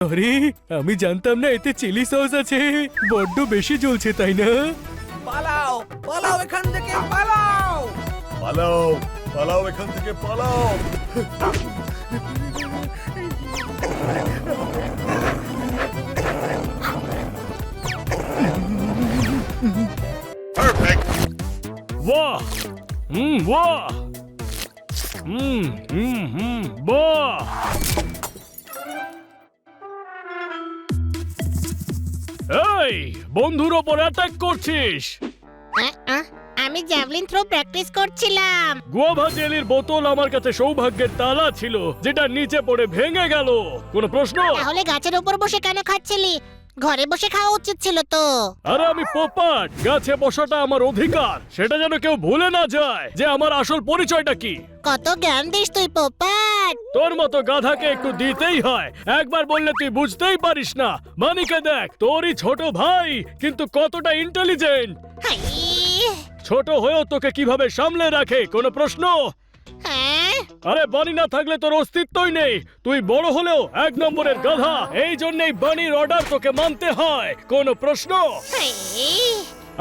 আরে আমি জানতাম না এতে চিলি সস আছে। বড্ড বেশি জ্বলছে তাই না? পালাও পালাও এখান থেকে পালাও। পালাও পালাও এখান থেকে পালাও। বাহ বাহ বাহ। এই বন্ধুর ওপর অ্যাটাক করছিস? আমি জ্যাভলিন থ্রো প্র্যাকটিস করছিলাম। গুয়াভা জেলির বোতল আমার কাছে সৌভাগ্যের তালা ছিল, যেটা নিচে পড়ে ভেঙে গেল। কোনো প্রশ্ন? তাহলে গাছের উপর বসে কেন খাচ্ছিলি? ঘরে বসে খাওয়া উচিত ছিল তো। আরে আমি পোপাট, গাছে বসাটা আমার অধিকার। সেটা যেন কেউ ভুলে না যায় যে আমার আসল পরিচয়টা কি। কত জ্ঞান দিস তুই পোপাট। তোর মতো গাধাকে একটু দিতেই হয়, একবার বললে তুই বুঝতেই পারিস না। মানিকে দেখ, তোরই ছোট ভাই কিন্তু কতটা ইন্টেলিজেন্ট। হাই, ছোট হয়েও তোকে কিভাবে সামলে রাখে, কোনো প্রশ্ন? হ্যাঁ আরে বানি না থাকলে তোর অস্তিত্বই নেই। তুই বড় হলেও এক নম্বরের গাধা। এই জন্যই বানির অর্ডার তোকে মানতে হয়। কোনো প্রশ্ন? হাই,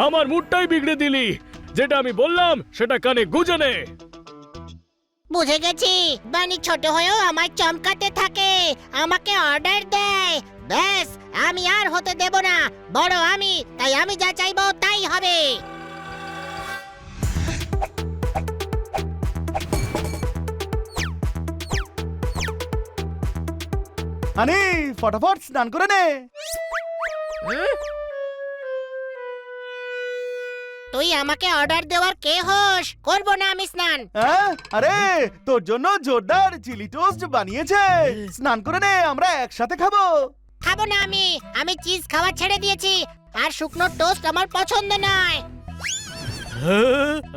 আমার মুডটাই বিগড়ে দিলি। যেটা আমি বললাম সেটা কানে গুঁজে নে। বুঝে গেছি। বানি ছোট হয়েও আমায় চমকাতে থাকে, আমাকে অর্ডার দেয়। ব্যাস, আমি আর হতে দেব না। বড় আমি, তাই আমি যা চাইবো তাই হবে। হানি ফটাফট স্নান করে নে। তুই আমাকে অর্ডার দেওয়ার কে হোস? করবো না আমি স্নান। হ্যাঁ? আরে তোর জন্য জোরদার চিলি টোস্ট বানিয়েছে, স্নান করে নে, আমরা একসাথে খাবো। খাবো না আমি চিজ খাওয়া ছেড়ে দিয়েছি। আর শুকনো টোস্ট আমার পছন্দ নয়।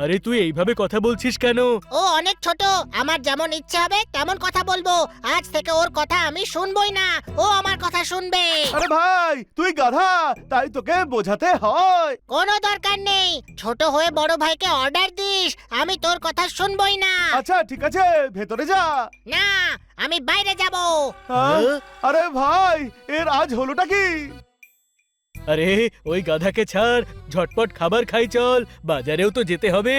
আরে তুই এইভাবে কথা বলছিস কেন? ও অনেক ছোট, আমার যেমন ইচ্ছে হবে তেমন কথা বলবো। আজ থেকে ওর কথা আমি শুনবই না, ও আমার কথা শুনবে। আরে ভাই তুই গাধা, তাই তোকে বোঝাতে হয়। কোনো দরকার নেই, ছোট হয়ে বড় ভাইকে অর্ডার দিস, আমি তোর কথা শুনবই না। আচ্ছা ঠিক আছে, ভেতরে যা। না, আমি বাইরে যাব। হ্যাঁ? আরে ভাই এর আজ হলোটা কি? আরে ওই গাধাকে ছাড়, ঝটপট খাবার খাই চল, বাজারেও তো যেতে হবে।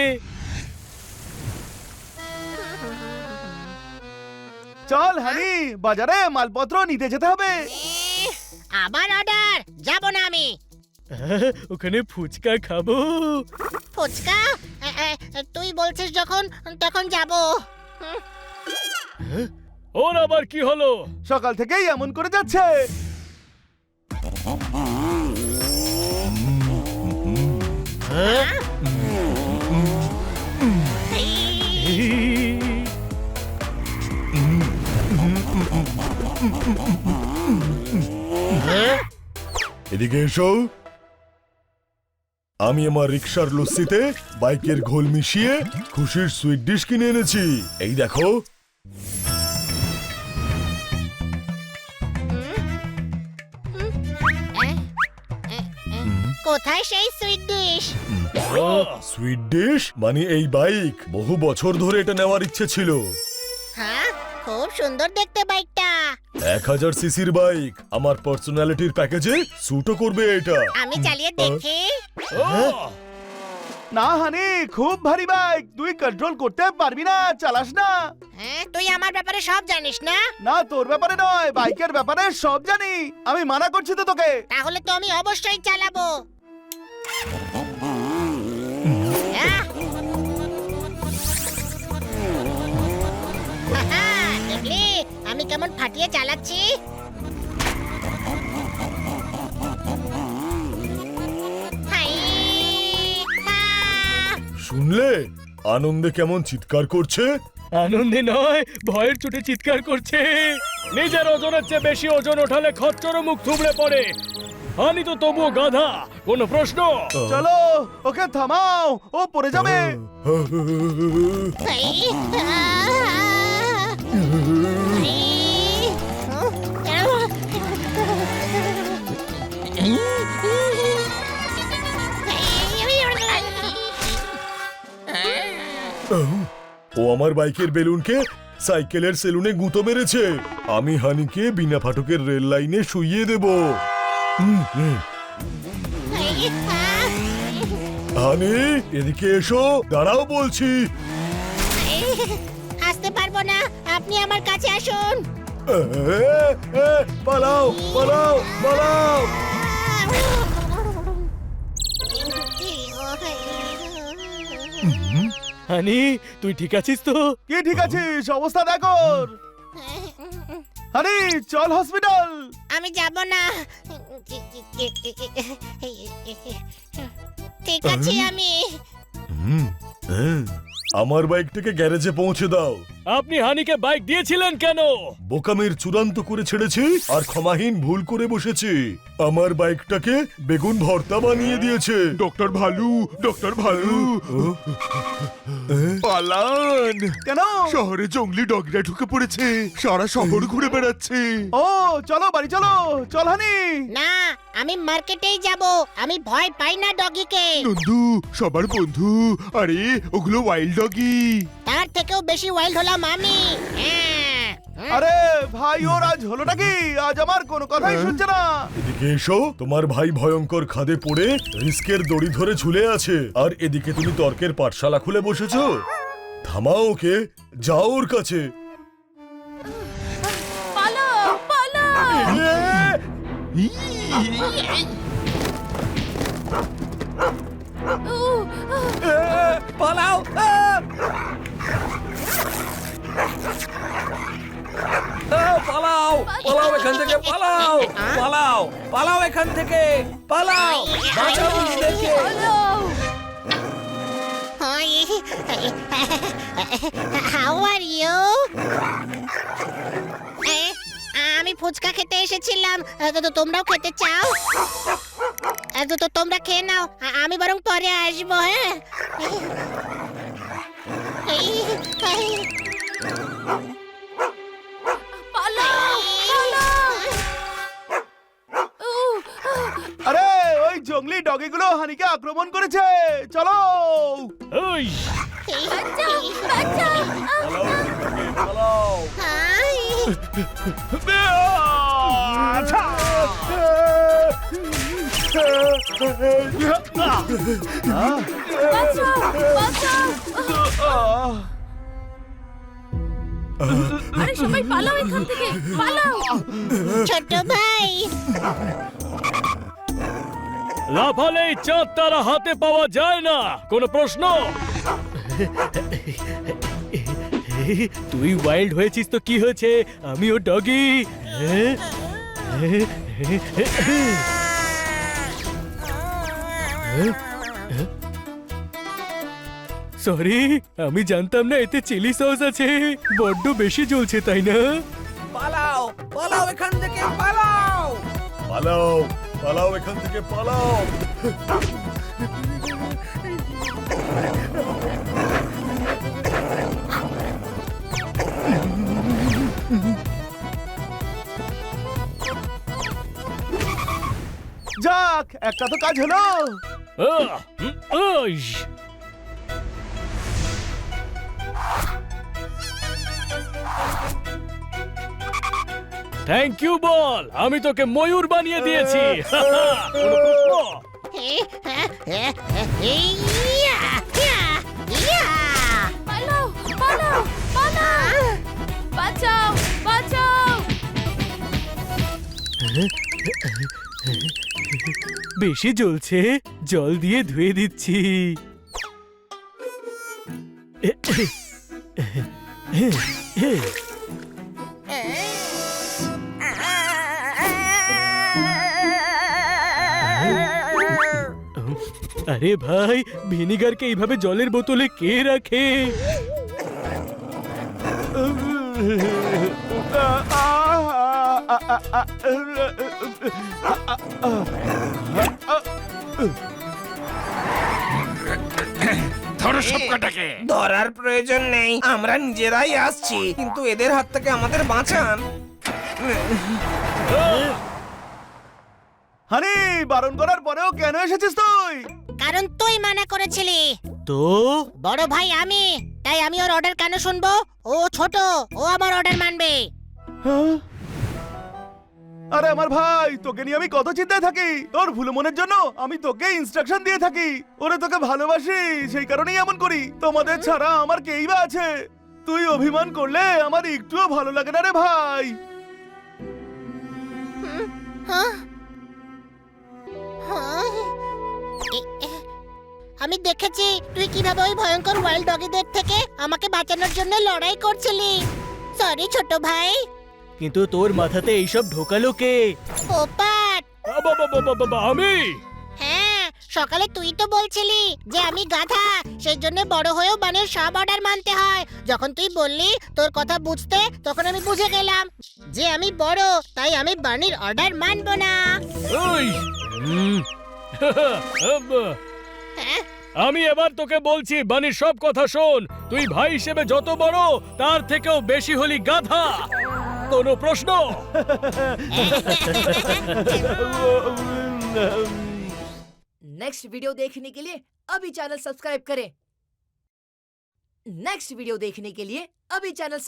চল হানি, বাজারে মালপত্র নিতে যেতে হবে। আবার অর্ডার, যাব না আমি। ওখানে ফুচকা খাবো। ফুচকা? তুই বলছিস যখন, তখন যাব। ওর আবার কি হলো? সকাল থেকেই এমন করে যাচ্ছে। এদিকে এসো। আমি আমার রিক্সার লস্যিতে বাইকের ঘোল মিশিয়ে খুশির সুইট ডিশ কিনে এনেছি। এই দেখো। কোথায় সেই সুইট ডিশ? সুইট ডিশ মানে এই বাইক। বহু বছর ধরে এটা নেওয়ার ইচ্ছে ছিল। হ্যাঁ, খুব সুন্দর দেখতে বাইকটা। 1000 সিসির বাইক। আমার পার্সোনালিটির প্যাকেজে স্যুটও করবে এটা। আমি চালিয়ে দেখি। না হানি, খুব ভারী বাইক, তুই কন্ট্রোল করতে পারবি না, চালাস না। হ্যাঁ, তুই আমার ব্যাপারে সব জানিস না? না তোর ব্যাপারে নয়, বাইকের ব্যাপারে সব জানি। আমি মানা করছি তো তোকে। তাহলে তো আমি অবশ্যই চালাবো। আহ! হাহা, দেখলি আমি কেমন ফাটিয়ে চালাচ্ছি? হাই! আহ! শুনলে আনন্দে কেমন চিৎকার করছে? আনন্দে নয়, ভয়ের চোটে চিৎকার করছে। নিজের ওজনের চেয়ে বেশি ওজন ওঠালে খচ্চর মুখ থুবড়ে পড়ে। আমি তো তবুও গাধা। কোনো প্রশ্ন? চলো ওকে থামাও, ও পড়ে যাবে। হাই! আহ! ও আমার বাইকের বেলুনকে সাইকেলের সেলুনে গুঁতো মেরেছে। আমি হানিকে বিনা ফাটকের রেল লাইনে শুইয়ে দেব। হানি, এদিকে এসো, দাঁড়াও বলছি। আসতে পারবো না, আপনি আমার কাছে আসুন। এ, এ, পালাও পালাও পালাও। হানি, তুই ঠিক আছিস তো? কি ঠিক আছিস? অবস্থা দেখো। আরে চল হসপিটাল। আমি যাব না। ঠিক আছে আমি। আমার বাইকটাকে গ্যারেজে পৌঁছে দাও। আপনি হানিকে বাইক দিয়েছিলেন কেন? বোকামের চূড়ান্ত করে ছেড়েছি আর ক্ষমাহীন ভুল করে বসেছি। আমার বাইকটাকে বেগুন ভর্তা বানিয়ে দিয়েছে। ডক্টর ভালু, ডক্টর ভালু, পালান। কেন? শহরে জঙ্গলি ডগরা ঢুকে পড়েছে, সারা শহর ঘুরে বেড়াচ্ছে। ও চলো বাড়ি চলো, চল হানি। না, আমি মার্কেটেই যাব। আমি ভয় পাই না ডগিকে। নন্দু সবার বন্ধু, আরে ওগুলো ওয়াইল্ড ডগি। তার থেকেও বেশি ওয়াইল্ড হলাম আমি। হ্যাঁ। আরে ভাই, ওর আজ হলোটা কি? আজ আমার কোনো কথাই শুনছে না। এদিকে এসো, তোমার ভাই ভয়ঙ্কর খাদে পড়ে রিস্কের দড়ি ধরে ঝুলে আছে, আর এদিকে তুমি তর্কের পাঠশালা খুলে বসেছো। থামাও ওকে, যাও ওর কাছে। পালো পালো পালাও পালাও পালাও এখান থেকে, পালাও পালাও পালাও এখান থেকে, পালাও, বাঁচাও নিজেদেরকে। How are you? আমি ফুচকা খেতে এসেছিলাম। তোমরাও খেতে চাও? তো তোমরা খেয়ে নাও, আমি বরং পরে আসবো। হ্যাঁ, পালো পালো আরে ওই জঙ্গলি ডগিগুলো হানিকে আক্রমণ করেছে। চলো। ওই বাঁচাও বাঁচাও বাঁচাও বাঁচাও আরে সবাই পালাও এখান থেকে, পালাও। ছোট ভাই, লাফালেই চাঁদ তারা হাতে পাওয়া যায় না, কোনো প্রশ্ন? তুই ওয়াইল্ড হয়েছিস তো কি হয়েছে, আমিও ডগি। সরি, আমি জানতাম না এতে চিলি সস আছে। বড্ড বেশি জ্বলছে তাই না? পালাও পালাও এখান থেকে, পালাও। পালাও পালাও এখান থেকে, পালাও। যাক, একটা তো কাজ হলো। থ্যাংক ইউ বল, আমি তোকে ময়ূর বানিয়ে দিয়েছি। কোনো প্রশ্ন? পালাও পালাও পালাও বাঁচাও বাঁচাও বেশি জ্বলছে, জল দিয়ে ধুয়ে দিচ্ছি। আরে ভাই, ভিনিগারকে এইভাবে জলের বোতলে কে রাখে? ধরো সবকটাকে। ধরার প্রয়োজন নেই, আমরা নিজেরাই আসছি, কিন্তু এদের হাত থেকে আমাদের বাঁচান। হানি, বারণ করার পরেও কেন এসেছিস তুই? কারণ তুই মানা করেছিলি। তো বড় ভাই আমি, তাই আমি ওর অর্ডার কেন শুনবো? ও ছোট, ও আমার অর্ডার মানবে। হ্যাঁ? আরে আমার ভাই, তোকে নিয়ে আমি কত চিন্তায় থাকি। তোর ভুলো মনের জন্য আমি তোকে ইনস্ট্রাকশন দিয়ে থাকি। ওরে তোকে ভালোবাসি, সেই কারণেই এমন করি। তোমাদের ছাড়া আমার কেই বা আছে? তুই অভিমান করলে আমার একটুও ভালো লাগে না রে ভাই। হ্যাঁ? হ্যাঁ? আমি দেখেছি তুই কিভাবে ওই ভয়ঙ্কর ওয়াইল্ড ডগিদের থেকে আমাকে বাঁচানোর জন্য লড়াই করছিলি। সরি ছোট ভাই। কিন্তু তোর মাথাতে এইসব ঢোকালো কে? পোপাট। আমি হ্যাঁ, সকালে তুই তো বলছিলি যে আমি গাধা, সেই জন্য বড় হয়েও বানের সব অর্ডার মানতে হয়। যখন তুই বললি তোর কথা বুঝতে, তখন আমি বুঝে গেলাম যে আমি বড়, তাই আমি বানির অর্ডার মানবো না। ওই হ্যাঁ? আমি এবার তোকে বলছি, বানির সব কথা শোন। তুই ভাই হিসেবে যত বড়, তার থেকেও বেশি হলি গাধা। কোনো প্রশ্ন? नेक्स्ट वीडियो देखने के लिए अभी चैनल सब्सक्राइब करें। नेक्स्ट वीडियो देखने के लिए अभी चैनल